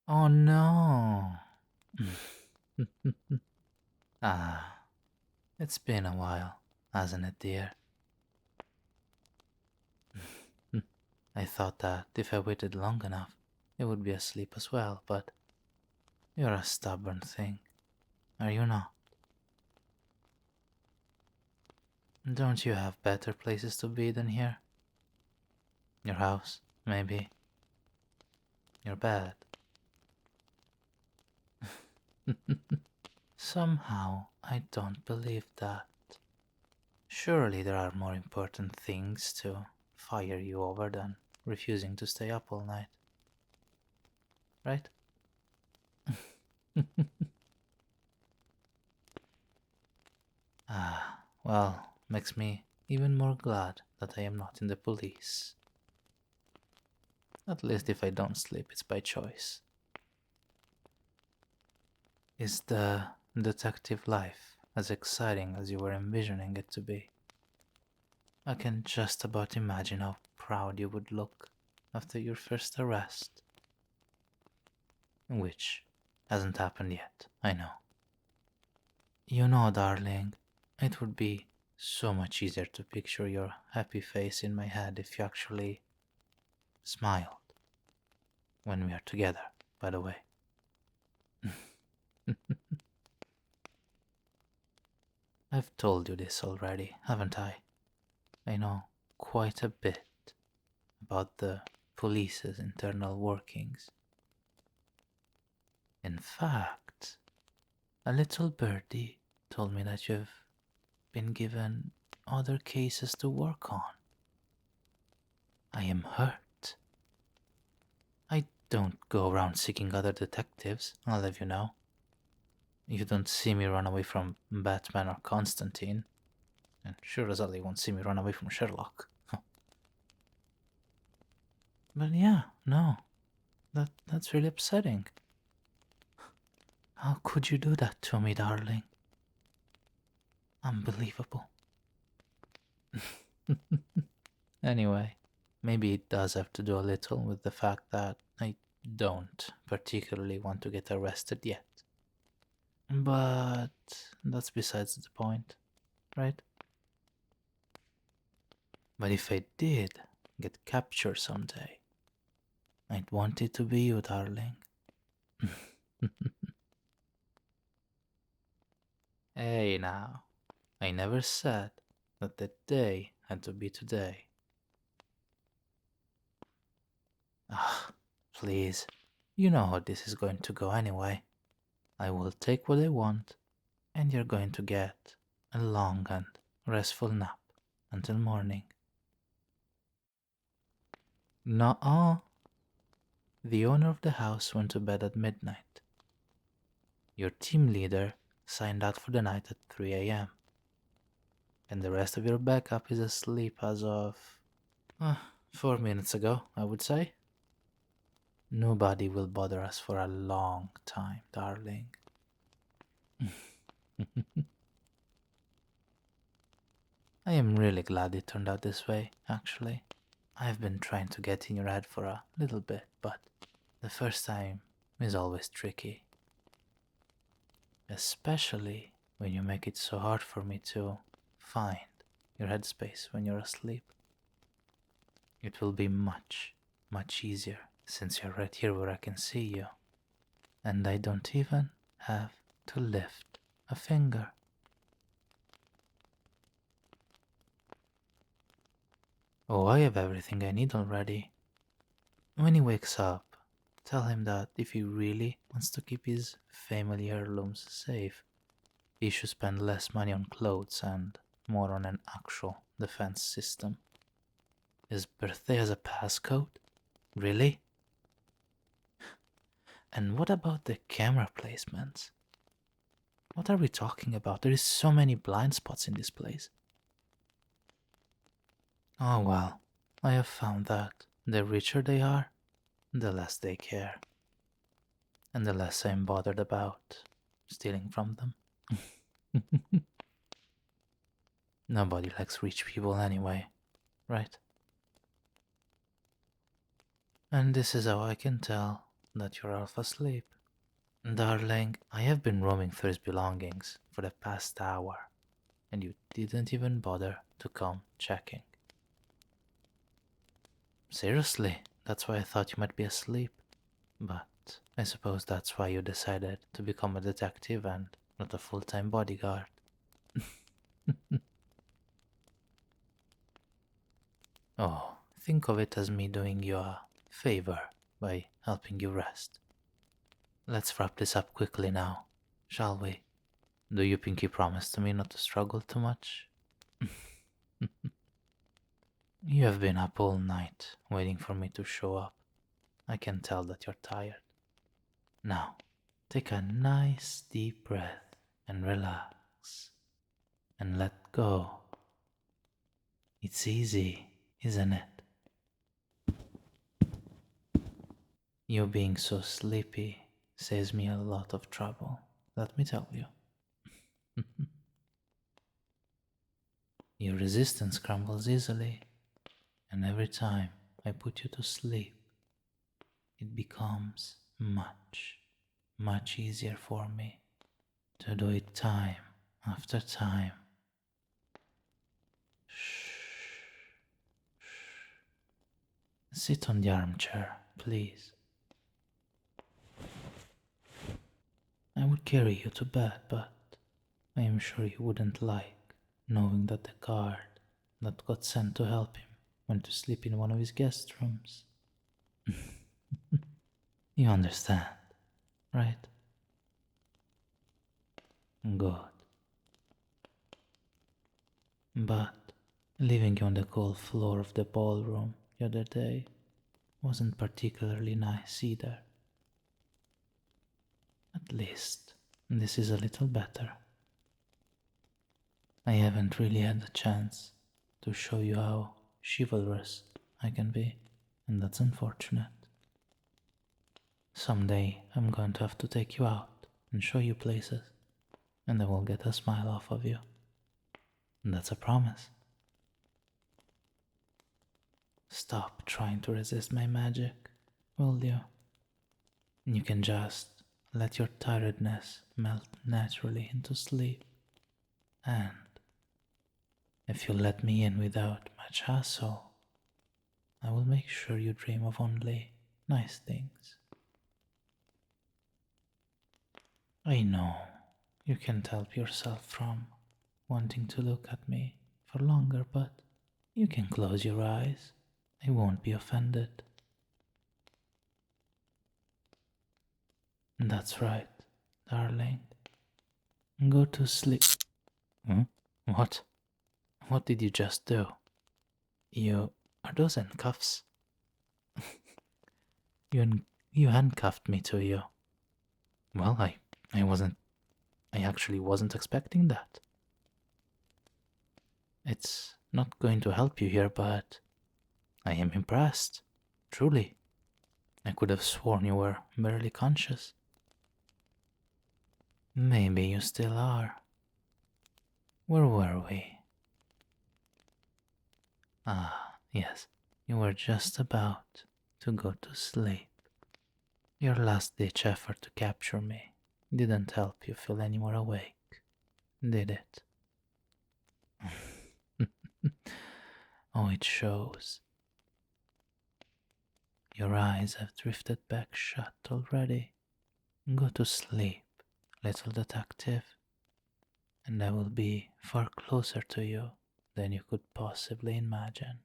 Oh no. It's been a while, hasn't it, dear? I thought that if I waited long enough, it would be asleep as well, but you're a stubborn thing, are you not? Don't you have better places to be than here? Your house, maybe. Your bed. Somehow, I don't believe that. Surely there are more important things to fire you over than refusing to stay up all night, right? Well, makes me even more glad that I am not in the police. At least if I don't sleep, it's by choice. Is the detective life as exciting as you were envisioning it to be? I can just about imagine how proud you would look after your first arrest. Which hasn't happened yet, I know. You know, darling, it would be so much easier to picture your happy face in my head if you actually smiled when we are together, by the way. I've told you this already, haven't I? I know quite a bit about the police's internal workings. In fact, a little birdie told me that you've been given other cases to work on. I am hurt. I don't go around seeking other detectives, I'll have you know. You don't see me run away from Batman or Constantine, and sure as hell you won't see me run away from Sherlock. But yeah, no, that's really upsetting. How could you do that to me, darling? Unbelievable. Anyway, maybe it does have to do a little with the fact that I don't particularly want to get arrested yet. But that's besides the point, right? But if I did get captured someday, I'd want it to be you, darling. Hey now, I never said that the day had to be today. Ah, please, you know how this is going to go anyway. I will take what I want, and you're going to get a long and restful nap until morning. Nuh-uh. The owner of the house went to bed at midnight. Your team leader signed out for the night at 3 a.m. And the rest of your backup is asleep as of 4 minutes ago, I would say. Nobody will bother us for a long time, darling. I am really glad it turned out this way, actually. I've been trying to get in your head for a little bit, but the first time is always tricky. Especially when you make it so hard for me to find your headspace when you're asleep. It will be much, much easier since you're right here where I can see you, and I don't even have to lift a finger. Oh, I have everything I need already. When he wakes up, tell him that if he really wants to keep his family heirlooms safe, he should spend less money on clothes and more on an actual defense system. His birthday has a passcode? Really? And what about the camera placements? What are we talking about? There is so many blind spots in this place. Oh well, I have found that the richer they are, the less they care. And the less I'm bothered about stealing from them. Nobody likes rich people anyway, right? And this is how I can tell that you're half asleep. Darling, I have been roaming through his belongings for the past hour, and you didn't even bother to come checking. Seriously, that's why I thought you might be asleep. But I suppose that's why you decided to become a detective and not a full-time bodyguard. Oh, think of it as me doing you a favor by helping you rest. Let's wrap this up quickly now, shall we? Do you pinky promise to me not to struggle too much? You have been up all night waiting for me to show up. I can tell that you're tired. Now, take a nice deep breath and relax and let go. It's easy, isn't it? You being so sleepy saves me a lot of trouble, let me tell you. Your resistance crumbles easily, and every time I put you to sleep, it becomes much easier for me to do it time after time. Shh. Sit on the armchair, please. I would carry you to bed, but I am sure you wouldn't like knowing that the guard that got sent to help him went to sleep in one of his guest rooms. You understand, right? Good. But leaving you on the cold floor of the ballroom the other day wasn't particularly nice either. At least this is a little better. I haven't really had the chance to show you how chivalrous I can be, and that's unfortunate. Someday I'm going to have to take you out and show you places, and I will get a smile off of you. And that's a promise. Stop trying to resist my magic, will you? You can just let your tiredness melt naturally into sleep. And if you let me in without much hassle, I will make sure you dream of only nice things. I know you can't help yourself from wanting to look at me for longer, but you can close your eyes. I won't be offended. That's right, darling. Go to sleep. What? What did you just do? Are those handcuffs? You handcuffed me to you. Well, I actually wasn't expecting that. It's not going to help you here, but I am impressed. Truly. I could have sworn you were barely conscious. Maybe you still are. Where were we? Ah, yes, you were just about to go to sleep. Your last-ditch effort to capture me didn't help you feel any more awake, did it? Oh, it shows. Your eyes have drifted back shut already. Go to sleep, little detective, and I will be far closer to you than you could possibly imagine.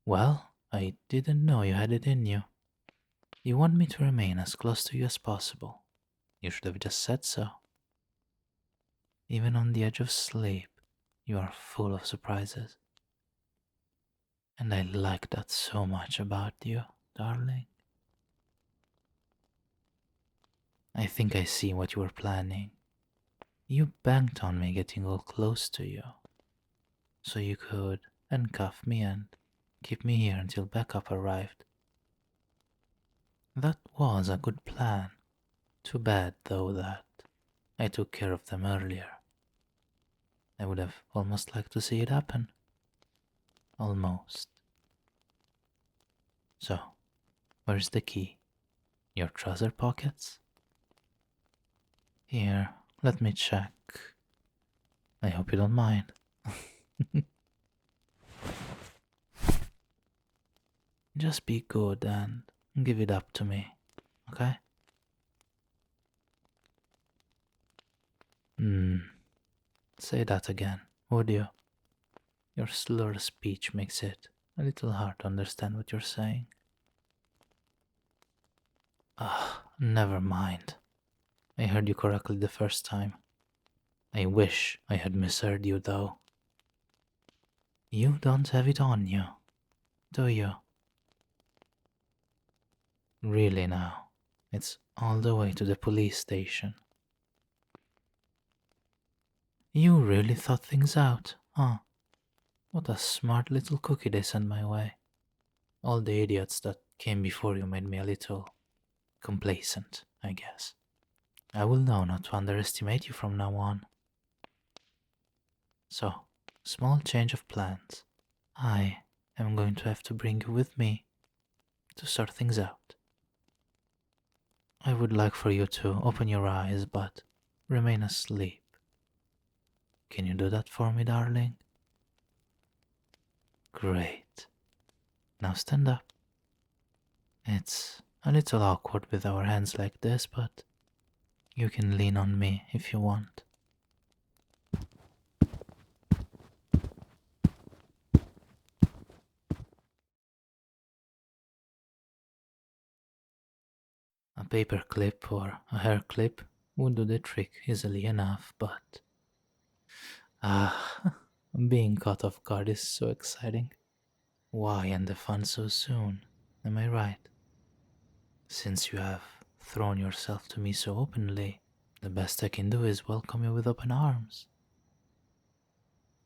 Well, I didn't know you had it in you. You want me to remain as close to you as possible. You should have just said so. Even on the edge of sleep, you are full of surprises. And I like that so much about you, darling. I think I see what you were planning. You banked on me getting all close to you, so you could handcuff me and keep me here until backup arrived. That was a good plan. Too bad, though, that I took care of them earlier. I would have almost liked to see it happen. almost. So, where's the key? Your trouser pockets? Here, let me check. I hope you don't mind. Just be good and give it up to me, okay? Say that again, would you? Your slurred speech makes it a little hard to understand what you're saying. Never mind. I heard you correctly the first time. I wish I had misheard you, though. You don't have it on you, do you? Really now, it's all the way to the police station. You really thought things out, huh? What a smart little cookie they sent my way. All the idiots that came before you made me a little complacent, I guess. I will know not to underestimate you from now on. So, small change of plans. I am going to have to bring you with me to sort things out. I would like for you to open your eyes but remain asleep. Can you do that for me, darling? Great. Now stand up. It's a little awkward with our hands like this, but you can lean on me if you want. A paper clip or a hair clip would do the trick easily enough, but being caught off guard is so exciting. Why end the fun so soon? Am I right? Since you have thrown yourself to me so openly, the best I can do is welcome you with open arms.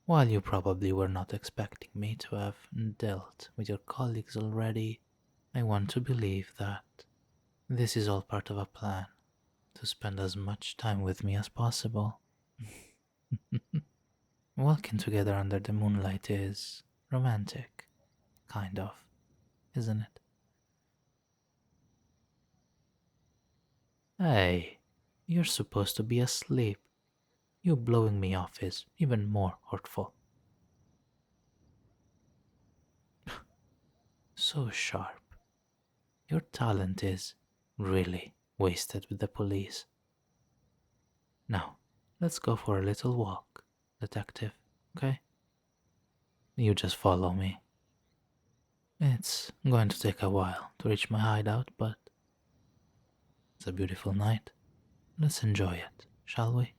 While you probably were not expecting me to have dealt with your colleagues already, I want to believe that this is all part of a plan to spend as much time with me as possible. Walking together under the moonlight is romantic, kind of, isn't it? Hey, you're supposed to be asleep. You blowing me off is even more hurtful. So sharp. Your talent is really wasted with the police. Now, let's go for a little walk, detective, okay? You just follow me. It's going to take a while to reach my hideout, but it's a beautiful night. Let's enjoy it, shall we?